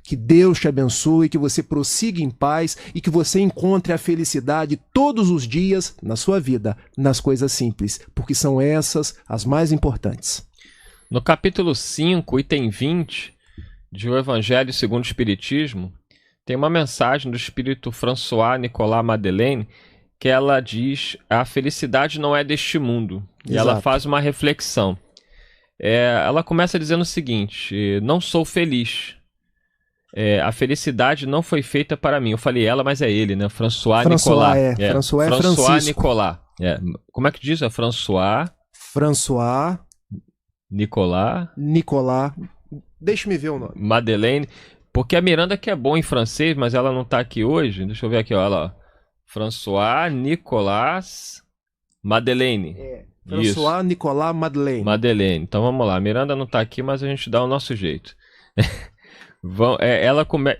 Que Deus te abençoe, que você prossiga em paz e que você encontre a felicidade todos os dias na sua vida, nas coisas simples, porque são essas as mais importantes. No capítulo 5, item 20, de O Evangelho segundo o Espiritismo, tem uma mensagem do espírito François Nicolas Madeleine, que ela diz: a felicidade não é deste mundo. E ela faz uma reflexão. Ela começa dizendo o seguinte: não sou feliz. A felicidade não foi feita para mim. Eu falei ela, mas é ele, né? François Nicolas. François Nicolas. Como é que diz? François Nicolas. Deixa-me ver o nome. Madeleine. Porque a Miranda que é bom em francês, mas ela não está aqui hoje. Deixa eu ver aqui, ó. François Nicolas Madeleine. François Nicolas Madeleine. Madeleine. Então vamos lá. A Miranda não está aqui, mas a gente dá o nosso jeito.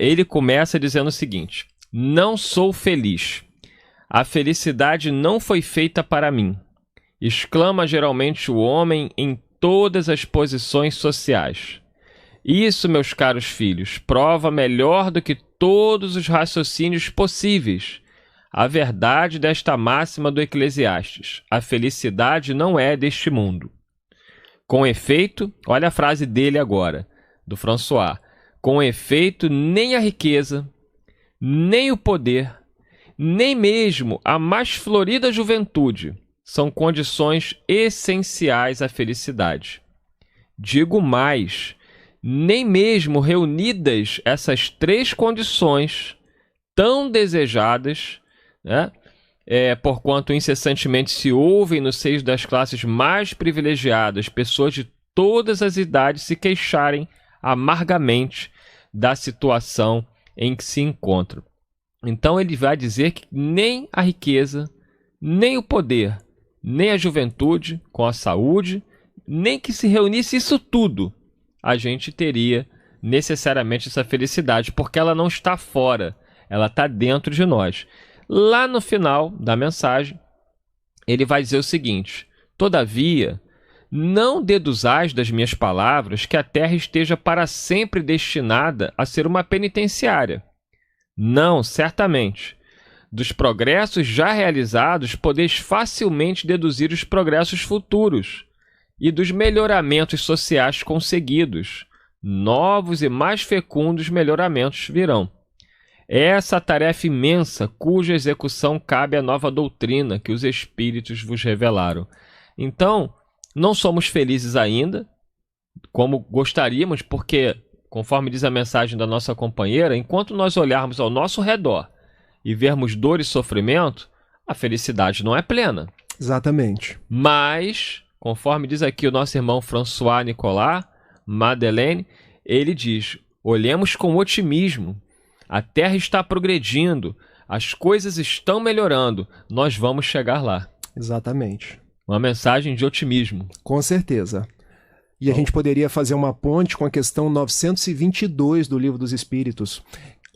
Ele começa dizendo o seguinte: não sou feliz. A felicidade não foi feita para mim. Exclama geralmente o homem em todas as posições sociais. Isso, meus caros filhos, prova melhor do que todos os raciocínios possíveis a verdade desta máxima do Eclesiastes: a felicidade não é deste mundo. Com efeito, olha a frase dele agora, do François: com efeito, nem a riqueza, nem o poder, nem mesmo a mais florida juventude são condições essenciais à felicidade. Digo mais, nem mesmo reunidas essas três condições tão desejadas, né, porquanto incessantemente se ouvem no seio das classes mais privilegiadas pessoas de todas as idades se queixarem amargamente da situação em que se encontram. Então ele vai dizer que nem a riqueza, nem o poder, nem a juventude com a saúde, nem que se reunisse isso tudo, a gente teria necessariamente essa felicidade, porque ela não está fora, ela está dentro de nós. Lá no final da mensagem, ele vai dizer o seguinte: todavia, não deduzais das minhas palavras que a terra esteja para sempre destinada a ser uma penitenciária. Não, certamente. dos progressos já realizados, podeis facilmente deduzir os progressos futuros e dos melhoramentos sociais conseguidos. Novos e mais fecundos melhoramentos virão. Essa tarefa imensa, cuja execução cabe à nova doutrina que os Espíritos vos revelaram. Então, não somos felizes ainda, como gostaríamos, porque, conforme diz a mensagem da nossa companheira, enquanto nós olharmos ao nosso redor e vermos dor e sofrimento, a felicidade não é plena. Exatamente. Mas, conforme diz aqui o nosso irmão François Nicolas Madeleine, ele diz: olhemos com otimismo, a Terra está progredindo, as coisas estão melhorando, nós vamos chegar lá. Exatamente. Uma mensagem de otimismo. Com certeza. E a gente poderia fazer uma ponte com a questão 922 do Livro dos Espíritos,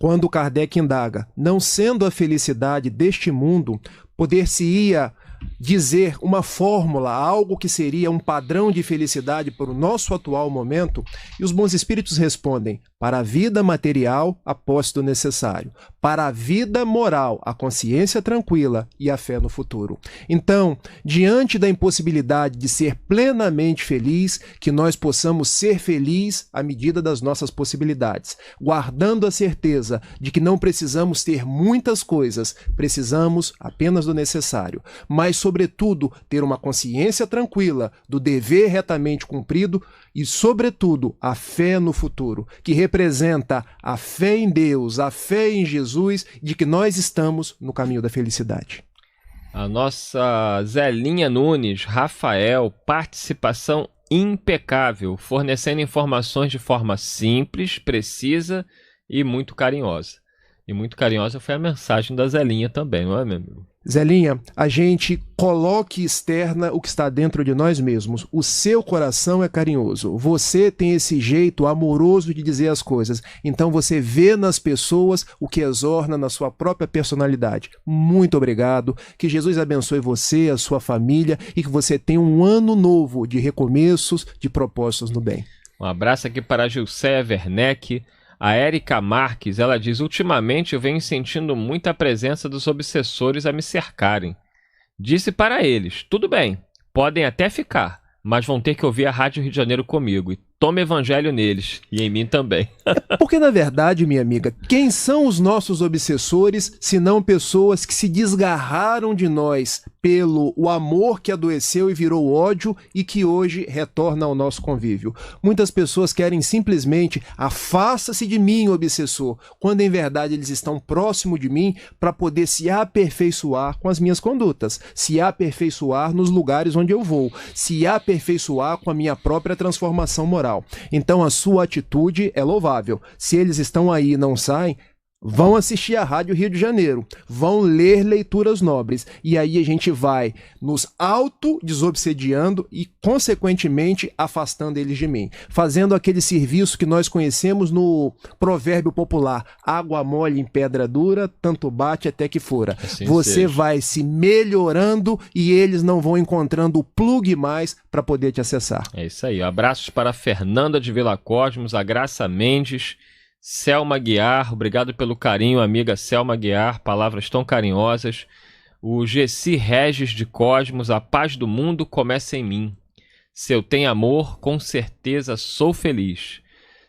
quando Kardec indaga: não sendo a felicidade deste mundo, poder-se-ia dizer uma fórmula, algo que seria um padrão de felicidade para o nosso atual momento? E os bons espíritos respondem: para a vida material, a posse do necessário. Para a vida moral, a consciência tranquila e a fé no futuro. Então, diante da impossibilidade de ser plenamente feliz, que nós possamos ser felizes à medida das nossas possibilidades, guardando a certeza de que não precisamos ter muitas coisas, precisamos apenas do necessário, mas, sobretudo, ter uma consciência tranquila do dever retamente cumprido e, sobretudo, a fé no futuro, que representa a fé em Deus, a fé em Jesus, de que nós estamos no caminho da felicidade. A nossa Zelinha Nunes, Rafael, participação impecável, fornecendo informações de forma simples, precisa e muito carinhosa. E muito carinhosa foi a mensagem da Zelinha também, não é, meu amigo? Zelinha, a gente coloque externa o que está dentro de nós mesmos. O seu coração é carinhoso. Você tem esse jeito amoroso de dizer as coisas. Então você vê nas pessoas o que exorna na sua própria personalidade. Muito obrigado. Que Jesus abençoe você, a sua família e que você tenha um ano novo de recomeços, de propósitos no bem. Um abraço aqui para a Gilceia Werneck. A Érica Marques, ela diz: ultimamente eu venho sentindo muita presença dos obsessores a me cercarem. Disse para eles: tudo bem, podem até ficar, mas vão ter que ouvir a Rádio Rio de Janeiro comigo. E toma evangelho neles, e em mim também. Porque, na verdade, minha amiga, quem são os nossos obsessores, se não pessoas que se desgarraram de nós pelo o amor que adoeceu e virou ódio e que hoje retorna ao nosso convívio? Muitas pessoas querem simplesmente: afasta-se de mim, obsessor, quando em verdade eles estão próximo de mim para poder se aperfeiçoar com as minhas condutas, se aperfeiçoar nos lugares onde eu vou, se aperfeiçoar com a minha própria transformação moral. Então a sua atitude é louvável. Se eles estão aí e não saem, vão assistir a Rádio Rio de Janeiro, vão ler leituras nobres, e aí a gente vai nos auto-desobsediando e, consequentemente, afastando eles de mim, fazendo aquele serviço que nós conhecemos no provérbio popular: água mole em pedra dura, tanto bate até que fura. Assim você seja. vai se melhorando e eles não vão encontrando o plugue mais para poder te acessar. É isso aí. Abraços para a Fernanda de Vila Cosmos, a Graça Mendes, Selma Guiar, obrigado pelo carinho, amiga Selma Guiar, palavras tão carinhosas. O Gessi Regis de Cosmos: a paz do mundo começa em mim. Se eu tenho amor, com certeza sou feliz.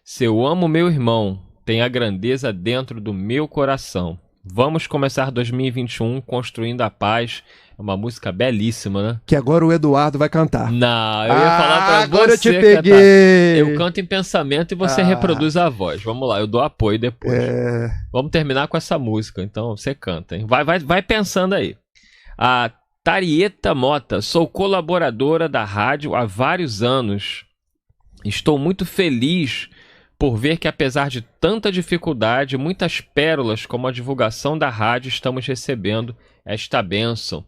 Se eu amo meu irmão, tem a grandeza dentro do meu coração. Vamos começar 2021 construindo a paz. É uma música belíssima, né? Que agora o Eduardo vai cantar. Não, eu ia falar pra agora você eu te peguei. cantar. Eu canto em pensamento e você reproduz a voz. Vamos lá, eu dou apoio depois. Vamos terminar com essa música, então você canta, hein? Vai pensando aí. A Tarieta Mota: sou colaboradora da rádio há vários anos. Estou muito feliz por ver que, apesar de tanta dificuldade, muitas pérolas como a divulgação da rádio, estamos recebendo esta bênção.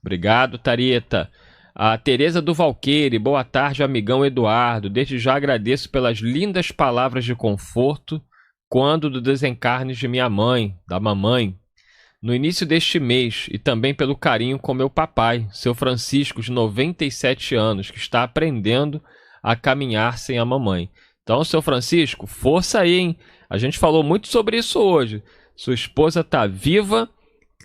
Obrigado, Tarieta. A Tereza do Valqueire: boa tarde, amigão Eduardo. Desde já agradeço pelas lindas palavras de conforto quando do desencarne de minha mãe, da mamãe, no início deste mês, e também pelo carinho com meu papai, seu Francisco, de 97 anos, que está aprendendo a caminhar sem a mamãe. Então, seu Francisco, força aí, hein? A gente falou muito sobre isso hoje. Sua esposa está viva,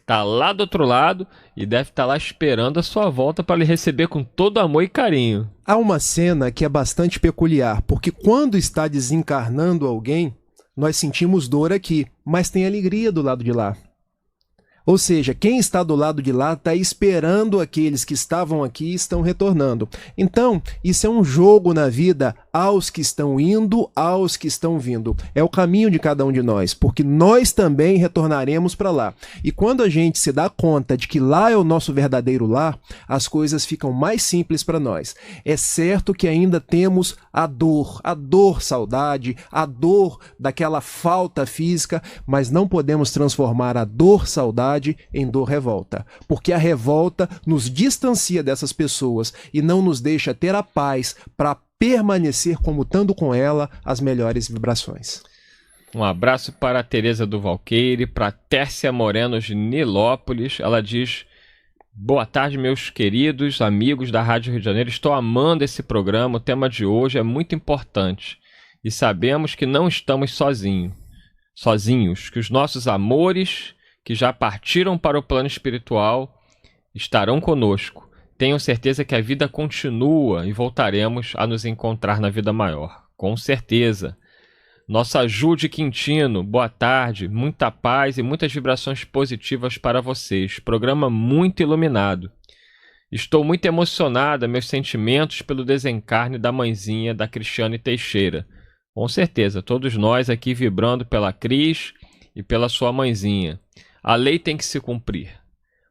Está lá do outro lado e deve estar lá esperando a sua volta para lhe receber com todo amor e carinho. Há uma cena que é bastante peculiar, porque quando está desencarnando alguém, nós sentimos dor aqui, mas tem alegria do lado de lá. Ou seja, quem está do lado de lá está esperando aqueles que estavam aqui e estão retornando. Então, isso é um jogo na vida aos que estão indo, aos que estão vindo. É o caminho de cada um de nós, porque nós também retornaremos para lá. E quando a gente se dá conta de que lá é o nosso verdadeiro lar, as coisas ficam mais simples para nós. É certo que ainda temos a dor saudade, a dor daquela falta física, mas não podemos transformar a dor saudade em dor revolta, porque a revolta nos distancia dessas pessoas e não nos deixa ter a paz para permanecer comutando com ela as melhores vibrações. Um abraço para a Tereza do Valqueire, para a Tércia Moreno de Nilópolis. Ela diz: boa tarde, meus queridos amigos da Rádio Rio de Janeiro. Estou amando esse programa. O tema de hoje é muito importante e sabemos que não estamos sozinhos, que os nossos amores que já partiram para o plano espiritual estarão conosco. Tenho certeza que a vida continua e voltaremos a nos encontrar na vida maior. Com certeza. Nossa Jude Quintino, boa tarde, muita paz e muitas vibrações positivas para vocês. Programa muito iluminado. Estou muito emocionada, meus sentimentos pelo desencarne da mãezinha da Cristiane Teixeira. Com certeza, todos nós aqui vibrando pela Cris e pela sua mãezinha. A lei tem que se cumprir.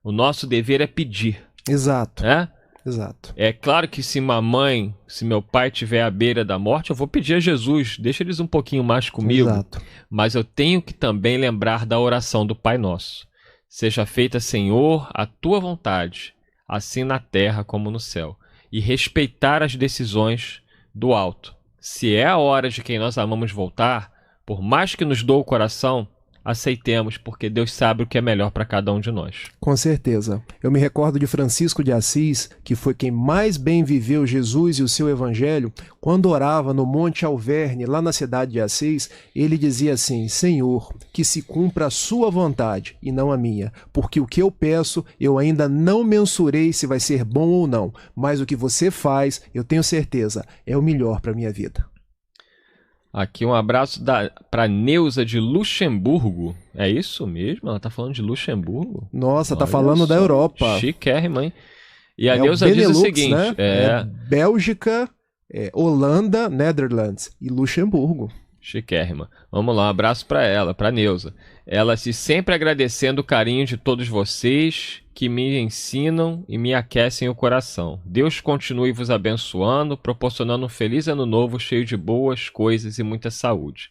O nosso dever é pedir. Exato. Né? Exato. É claro que se meu pai estiver à beira da morte, eu vou pedir a Jesus, deixa eles um pouquinho mais comigo. Exato. Mas eu tenho que também lembrar da oração do Pai Nosso. Seja feita, Senhor, a tua vontade, assim na terra como no céu. E respeitar as decisões do alto. Se é a hora de quem nós amamos voltar, por mais que nos doa o coração, aceitemos, porque Deus sabe o que é melhor para cada um de nós. Com certeza. Eu me recordo de Francisco de Assis, que foi quem mais bem viveu Jesus e o seu evangelho. Quando orava no Monte Alverne, lá na cidade de Assis, ele dizia assim: Senhor, que se cumpra a sua vontade e não a minha, porque o que eu peço eu ainda não mensurei se vai ser bom ou não, mas o que você faz, eu tenho certeza, é o melhor para a minha vida. Aqui um abraço para Neuza de Luxemburgo. É isso mesmo? Ela tá falando de Luxemburgo? Nossa, tá Olha falando só, da Europa. Chiquérrima, hein? E a É Neuza o Benelux, diz o seguinte: né? Bélgica, Holanda, Netherlands e Luxemburgo. Chiquérrima. Vamos lá, um abraço para ela, para Neuza. Ela se sempre agradecendo o carinho de todos vocês que me ensinam e me aquecem o coração. Deus continue vos abençoando, proporcionando um feliz ano novo cheio de boas coisas e muita saúde.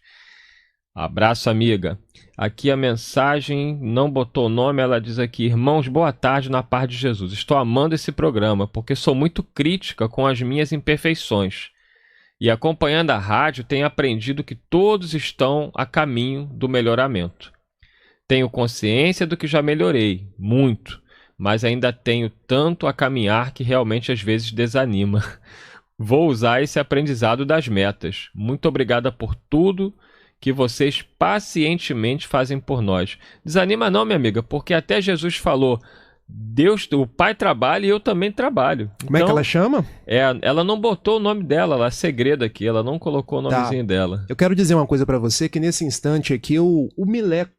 Abraço, amiga. Aqui a mensagem não botou o nome, ela diz aqui: irmãos, boa tarde na paz de Jesus. Estou amando esse programa porque sou muito crítica com as minhas imperfeições. E acompanhando a rádio, tenho aprendido que todos estão a caminho do melhoramento. Tenho consciência do que já melhorei, muito, mas ainda tenho tanto a caminhar que realmente às vezes desanima. Vou usar esse aprendizado das metas. Muito obrigada por tudo que vocês pacientemente fazem por nós. Desanima não, minha amiga, porque até Jesus falou: Deus, o Pai trabalha e eu também trabalho. Como é que ela chama? Ela não botou o nome dela, ela é segredo aqui, ela não colocou o nomezinho dela. Eu quero dizer uma coisa pra você, que nesse instante aqui, o Mileco,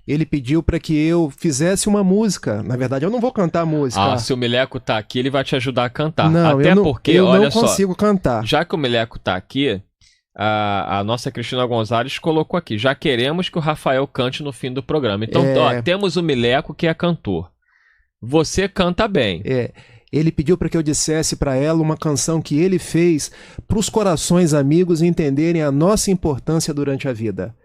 ele pediu pra que eu fizesse uma música. Na verdade, eu não vou cantar a música. Ah, se o Mileco tá aqui, ele vai te ajudar a cantar. Não, até porque, eu olha não consigo cantar. Já que o Mileco tá aqui, a nossa Cristina Gonzalez colocou aqui: já queremos que o Rafael cante no fim do programa. Então, ó, temos o Mileco, que é cantor. Você canta bem. Ele pediu para que eu dissesse para ela uma canção que ele fez para os corações amigos entenderem a nossa importância durante a vida.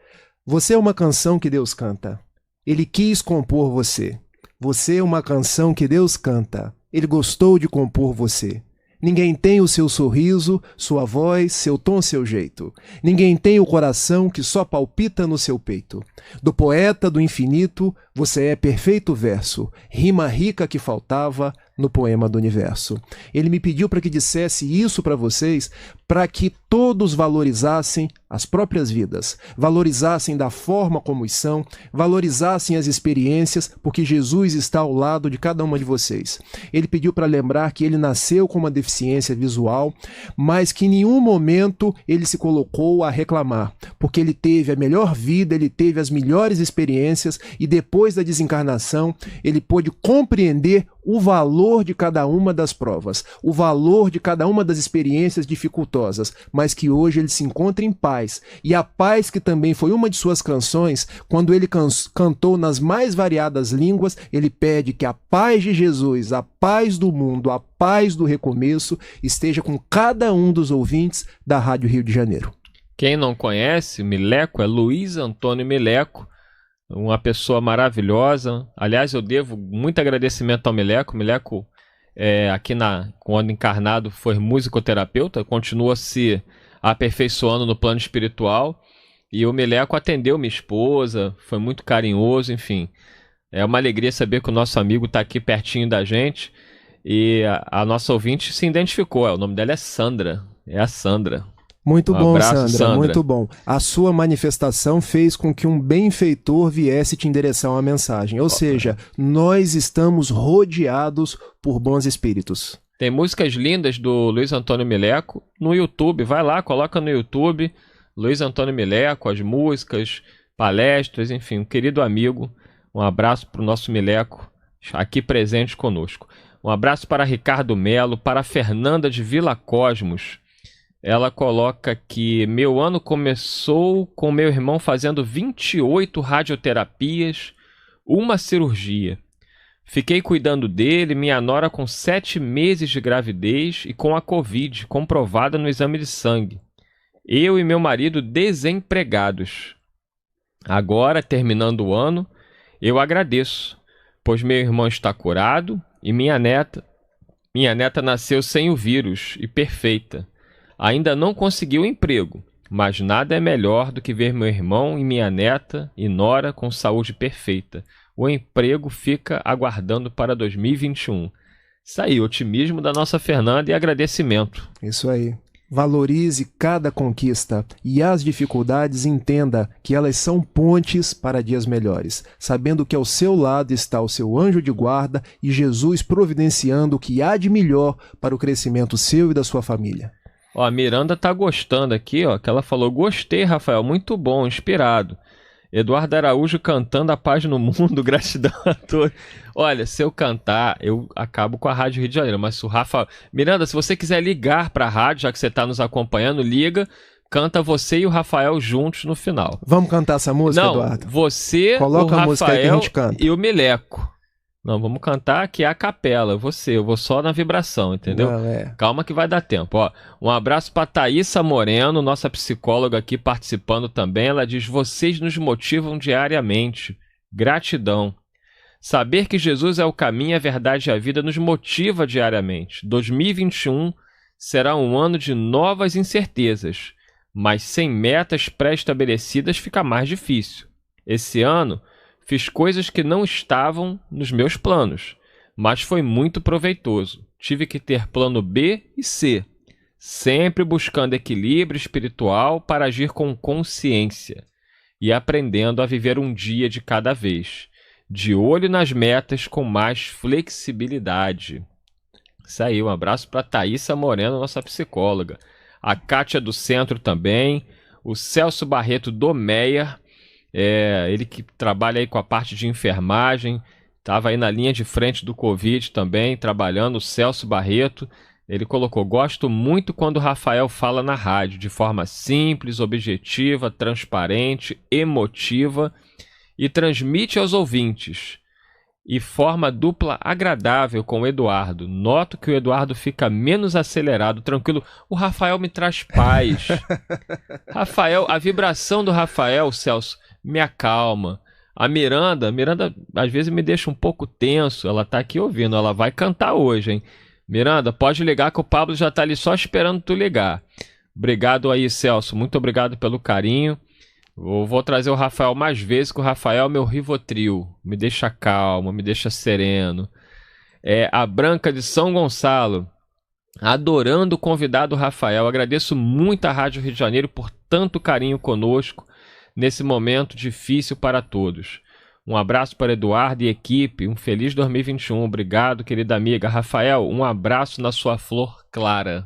Você é uma canção que Deus canta. Ele quis compor você. Você é uma canção que Deus canta. Ele gostou de compor você. Ninguém tem o seu sorriso, sua voz, seu tom, seu jeito. Ninguém tem o coração que só palpita no seu peito. Do poeta do infinito, você é perfeito verso, rima rica que faltava no poema do universo. Ele me pediu para que dissesse isso para vocês, para que todos valorizassem as próprias vidas, valorizassem da forma como são, valorizassem as experiências, porque Jesus está ao lado de cada uma de vocês. Ele pediu para lembrar que ele nasceu com uma deficiência visual, mas que em nenhum momento ele se colocou a reclamar, porque ele teve a melhor vida, ele teve as melhores experiências e depois da desencarnação ele pôde compreender o valor de cada uma das provas, o valor de cada uma das experiências dificultosas, mas que hoje ele se encontra em paz. E a paz que também foi uma de suas canções, quando ele cantou nas mais variadas línguas, ele pede que a paz de Jesus, a paz do mundo, a paz do recomeço, esteja com cada um dos ouvintes da Rádio Rio de Janeiro. Quem não conhece, Mileco é Luiz Antônio Mileco, uma pessoa maravilhosa. Aliás, eu devo muito agradecimento ao Mileco. Mileco, quando encarnado, foi musicoterapeuta, continua se aperfeiçoando no plano espiritual. E o Mileco atendeu minha esposa, foi muito carinhoso, enfim. É uma alegria saber que o nosso amigo está aqui pertinho da gente. E a nossa ouvinte se identificou. O nome dela é Sandra. É a Sandra. Muito bom, abraço, Sandra, muito bom. A sua manifestação fez com que um benfeitor viesse te endereçar uma mensagem. Ou seja, nós estamos rodeados por bons espíritos. Tem músicas lindas do Luiz Antônio Mileco no YouTube. Vai lá, coloca no YouTube Luiz Antônio Mileco, as músicas, palestras, enfim, um querido amigo. Um abraço para o nosso Mileco aqui presente conosco. Um abraço para Ricardo Melo, para Fernanda de Vila Cosmos. Ela coloca que meu ano começou com meu irmão fazendo 28 radioterapias, uma cirurgia. Fiquei cuidando dele, minha nora com 7 meses de gravidez e com a Covid comprovada no exame de sangue. Eu e meu marido desempregados. Agora, terminando o ano, eu agradeço, pois meu irmão está curado e minha neta nasceu sem o vírus e perfeita. Ainda não conseguiu emprego, mas nada é melhor do que ver meu irmão e minha neta e nora com saúde perfeita. O emprego fica aguardando para 2021. Isso aí, otimismo da nossa Fernanda e agradecimento. Isso aí. Valorize cada conquista e as dificuldades entenda que elas são pontes para dias melhores, sabendo que ao seu lado está o seu anjo de guarda e Jesus providenciando o que há de melhor para o crescimento seu e da sua família. Ó, a Miranda tá gostando aqui, ó, que ela falou: gostei, Rafael, muito bom, inspirado. Eduardo Araújo cantando a paz no mundo, gratidão a todos. Olha, se eu cantar, eu acabo com a Rádio Rio de Janeiro, mas se o Rafael... Miranda, se você quiser ligar para a rádio, já que você está nos acompanhando, liga, canta você e o Rafael juntos no final. Vamos cantar essa música, não, Eduardo? Você, coloca o a música aí que a gente canta. E o Mileco. Não, vamos cantar aqui a capela, eu vou só na vibração, entendeu? Não, Calma que vai dar tempo, ó. Um abraço para Thaísa Moreno, nossa psicóloga aqui participando também. Ela diz: vocês nos motivam diariamente. Gratidão. Saber que Jesus é o caminho, a verdade e a vida nos motiva diariamente. 2021 será um ano de novas incertezas, mas sem metas pré-estabelecidas fica mais difícil. Esse ano fiz coisas que não estavam nos meus planos, mas foi muito proveitoso. Tive que ter plano B e C, sempre buscando equilíbrio espiritual para agir com consciência e aprendendo a viver um dia de cada vez, de olho nas metas com mais flexibilidade. Isso aí, um abraço para Thaísa Moreno, nossa psicóloga. A Kátia do Centro também, o Celso Barreto do Meyer, ele que trabalha aí com a parte de enfermagem, estava aí na linha de frente do Covid também, trabalhando, o Celso Barreto. Ele colocou: gosto muito quando o Rafael fala na rádio, de forma simples, objetiva, transparente, emotiva e transmite aos ouvintes. E forma dupla agradável com o Eduardo. Noto que o Eduardo fica menos acelerado, tranquilo. O Rafael me traz paz. Rafael, a vibração do Rafael, Celso, me acalma. A Miranda às vezes me deixa um pouco tenso. Ela tá aqui ouvindo, ela vai cantar hoje, hein? Miranda, pode ligar que o Pablo já tá ali só esperando tu ligar. Obrigado aí, Celso. Muito obrigado pelo carinho. Eu vou trazer o Rafael mais vezes, que o Rafael é meu Rivotril. Me deixa calmo, me deixa sereno. A Branca de São Gonçalo. adorando o convidado Rafael. Agradeço muito à Rádio Rio de Janeiro por tanto carinho conosco nesse momento difícil para todos. Um abraço para Eduardo e equipe, um feliz 2021. Obrigado, querida amiga. Rafael, um abraço na sua flor clara.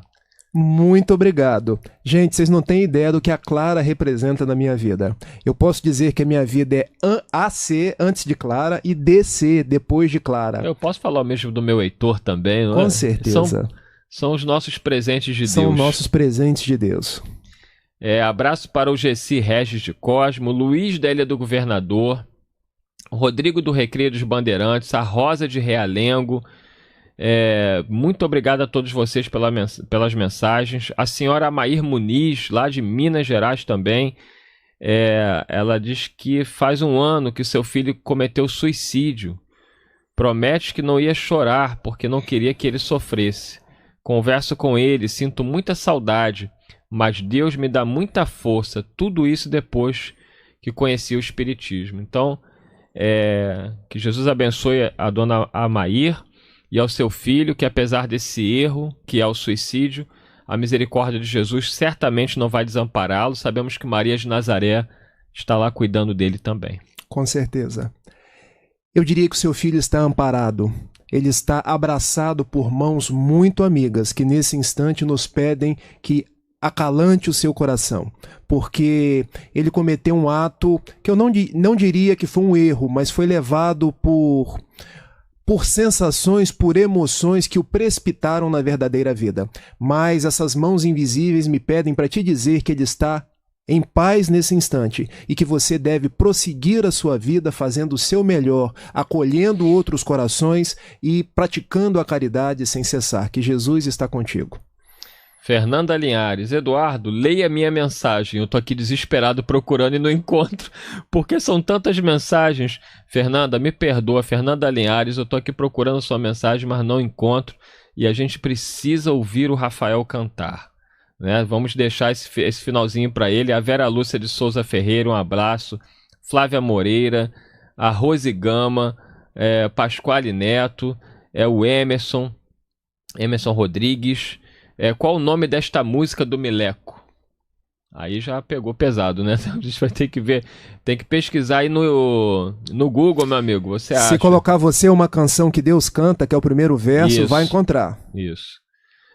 Muito obrigado. Gente, vocês não têm ideia do que a Clara representa na minha vida. Eu posso dizer que a minha vida é AC antes de Clara e DC depois de Clara. Eu posso falar o mesmo do meu Heitor também, não é? Com certeza. São os nossos presentes de Deus. São nossos presentes de Deus. Abraço para o Gessi Regis de Cosmo, Luiz da Ilha do Governador, Rodrigo do Recreio dos Bandeirantes, a Rosa de Realengo. Muito obrigado a todos vocês pelas mensagens. A senhora Amair Muniz, lá de Minas Gerais também. Ela diz que faz um ano que seu filho cometeu suicídio. Promete que não ia chorar porque não queria que ele sofresse. Converso com ele, sinto muita saudade, mas Deus me dá muita força. Tudo isso depois que conheci o Espiritismo. Então, que Jesus abençoe a dona Amair e ao seu filho, que apesar desse erro, que é o suicídio, a misericórdia de Jesus certamente não vai desampará-lo. Sabemos que Maria de Nazaré está lá cuidando dele também. Com certeza. Eu diria que o seu filho está amparado. Ele está abraçado por mãos muito amigas, que nesse instante nos pedem que acalante o seu coração, porque ele cometeu um ato que eu não diria que foi um erro, mas foi levado por sensações, por emoções que o precipitaram na verdadeira vida. Mas essas mãos invisíveis me pedem para te dizer que ele está em paz nesse instante e que você deve prosseguir a sua vida fazendo o seu melhor, acolhendo outros corações e praticando a caridade sem cessar, que Jesus está contigo. Fernanda Linhares, Eduardo, leia minha mensagem. Eu tô aqui desesperado procurando e não encontro, porque são tantas mensagens. Fernanda, me perdoa, Fernanda Linhares, eu tô aqui procurando sua mensagem, mas não encontro, e a gente precisa ouvir o Rafael cantar, né? Vamos deixar esse finalzinho para ele. A Vera Lúcia de Souza Ferreira, um abraço. Flávia Moreira, a Rose Gama, Pasquale Neto, o Emerson Rodrigues. Qual o nome desta música do Mileco? Aí já pegou pesado, né? A gente vai ter que ver, tem que pesquisar aí no Google, meu amigo. Você acha? Se colocar você uma canção que Deus canta, que é o primeiro verso, Isso. Vai encontrar. Isso.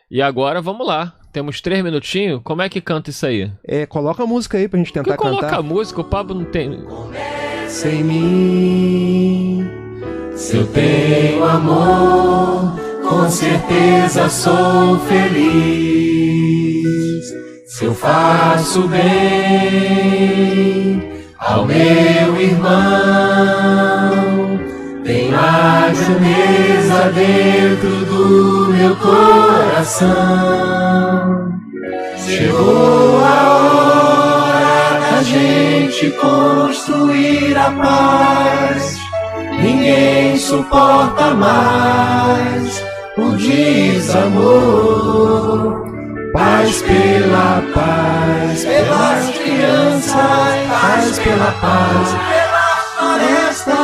E agora, vamos lá. Temos 3 minutinhos. Como é que canta isso aí? Coloca a música aí pra gente tentar cantar. Coloca a música, o Pablo não tem... Sem mim, se eu tenho amor, com certeza sou feliz. Se eu faço bem ao meu irmão, tenho a grandeza dentro do meu coração. Chegou a hora da gente construir a paz. Ninguém suporta mais o desamor. Paz pela paz, pelas crianças, paz pela paz, pela floresta,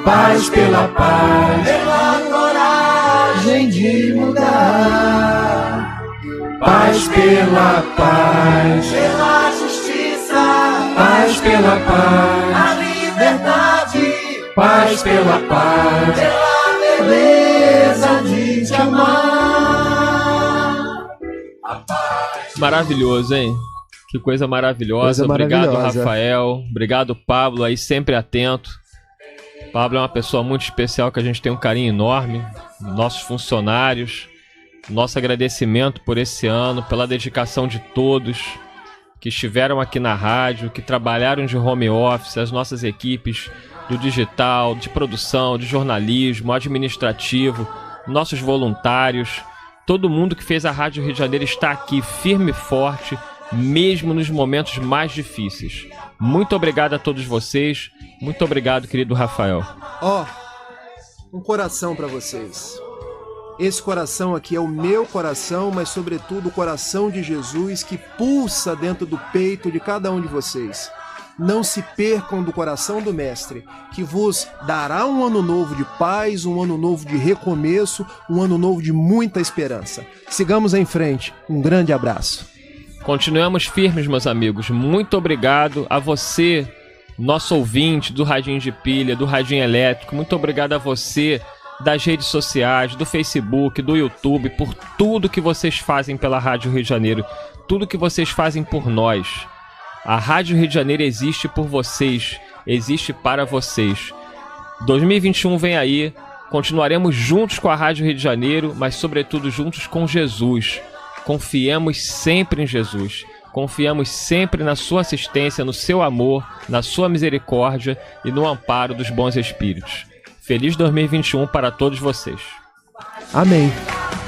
paz pela paz, pela coragem de mudar. Paz pela paz, pela justiça, paz pela paz, a liberdade, paz pela paz, pela beleza de te amar. Maravilhoso, hein? Que coisa maravilhosa. Obrigado, Rafael. Obrigado, Pablo, aí sempre atento. Pablo é uma pessoa muito especial que a gente tem um carinho enorme. Nossos funcionários. Nosso agradecimento por esse ano, pela dedicação de todos que estiveram aqui na rádio, que trabalharam de home office, as nossas equipes do digital, de produção, de jornalismo, administrativo, nossos voluntários. Todo mundo que fez a Rádio Rio de Janeiro está aqui firme e forte, mesmo nos momentos mais difíceis. Muito obrigado a todos vocês. Muito obrigado, querido Rafael. Um coração para vocês. Esse coração aqui é o meu coração, mas sobretudo o coração de Jesus que pulsa dentro do peito de cada um de vocês. não se percam do coração do Mestre, que vos dará um ano novo de paz, um ano novo de recomeço, um ano novo de muita esperança. Sigamos em frente. Um grande abraço. Continuemos firmes, meus amigos. Muito obrigado a você, nosso ouvinte do Radinho de Pilha, do Radinho Elétrico. Muito obrigado a você das redes sociais, do Facebook, do YouTube, por tudo que vocês fazem pela Rádio Rio de Janeiro, tudo que vocês fazem por nós. A Rádio Rio de Janeiro existe por vocês, existe para vocês. 2021 vem aí, continuaremos juntos com a Rádio Rio de Janeiro, mas sobretudo juntos com Jesus. Confiemos sempre em Jesus, confiamos sempre na sua assistência, no seu amor, na sua misericórdia e no amparo dos bons espíritos. Feliz 2021 para todos vocês. Amém.